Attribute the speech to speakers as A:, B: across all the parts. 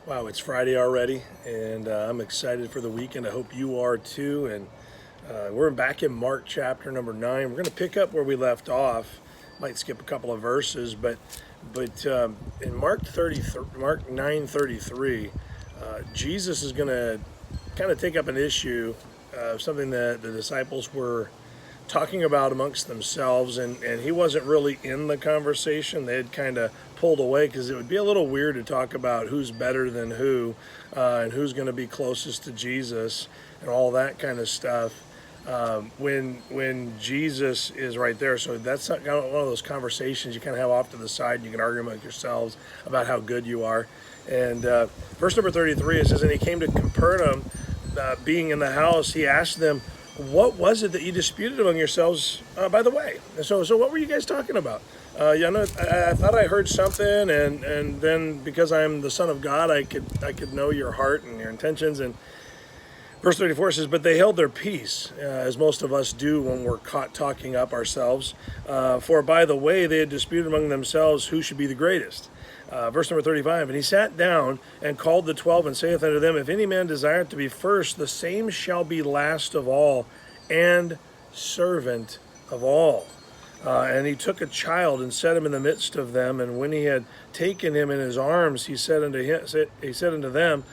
A: Wow, it's Friday already, and I'm excited for the weekend. I hope you are too. And we're back in Mark chapter number 9. We're going to pick up where we left off. Might skip a couple of verses, but in Mark 9:33, Jesus is going to kind of take up an issue, something that the disciples were talking about amongst themselves, and he wasn't really in the conversation. They had kind of pulled away because it would be a little weird to talk about who's better than who, and who's going to be closest to Jesus and all that kind of stuff, when Jesus is right there. So that's not one of those conversations you kind of have off to the side, and you can argue among yourselves about how good you are. And verse number 33, it says, "And he came to Capernaum, being in the house, he asked them, 'What was it that you disputed among yourselves by the way?'" And so what were you guys talking about? I thought I heard something, and then because I'm the Son of God, I could know your heart and your intentions. And verse 34 says, "But they held their peace, as most of us do when we're caught talking up ourselves. For by the way, they had disputed among themselves who should be the greatest." Verse number 35, "And he sat down and called the 12 and saith unto them, If any man desire to be first, the same shall be last of all, and servant of all. And he took a child and set him in the midst of them. And when he had taken him in his arms, he said unto them,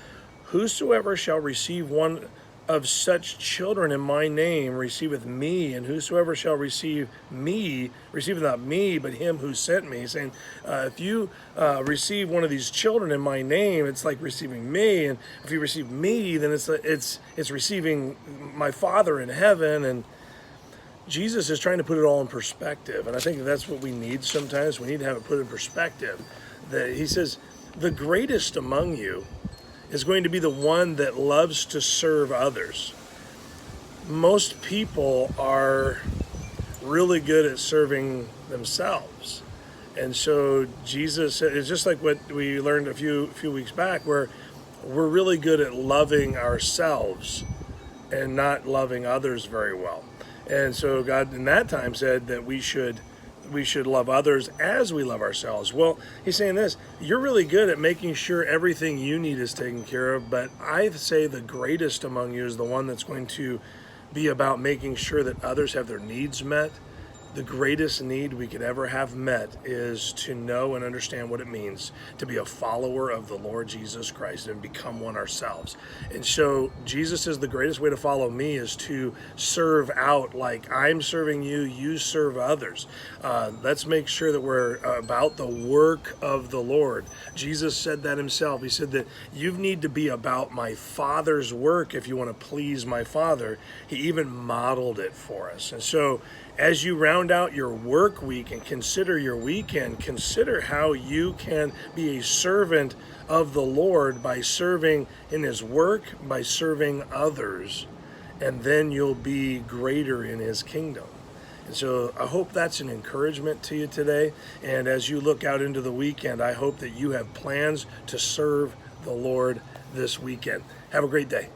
A: Whosoever shall receive one of such children in my name receiveth me, and whosoever shall receive me receiveth not me, but him who sent me." He's saying, if you receive one of these children in my name, it's like receiving me, and if you receive me, then it's receiving my Father in heaven. And Jesus is trying to put it all in perspective, and I think that's what we need sometimes. We need to have it put in perspective. That he says, the greatest among you is going to be the one that loves to serve others. Most people are really good at serving themselves. And so Jesus is just like what we learned a few weeks back, where we're really good at loving ourselves and not loving others very well. And so God in that time said that we should love others as we love ourselves. Well, he's saying this: you're really good at making sure everything you need is taken care of, but I say the greatest among you is the one that's going to be about making sure that others have their needs met. The greatest need we could ever have met is to know and understand what it means to be a follower of the Lord Jesus Christ and become one ourselves. And so Jesus says the greatest way to follow me is to serve out like I'm serving you, you serve others. Let's make sure that we're about the work of the Lord. Jesus said that himself. He said that you need to be about my Father's work if you want to please my Father. He even modeled it for us. And so as you round out your work week and consider your weekend, consider how you can be a servant of the Lord by serving in his work, by serving others, and then you'll be greater in his kingdom. And so I hope that's an encouragement to you today. And as you look out into the weekend, I hope that you have plans to serve the Lord this weekend. Have a great day.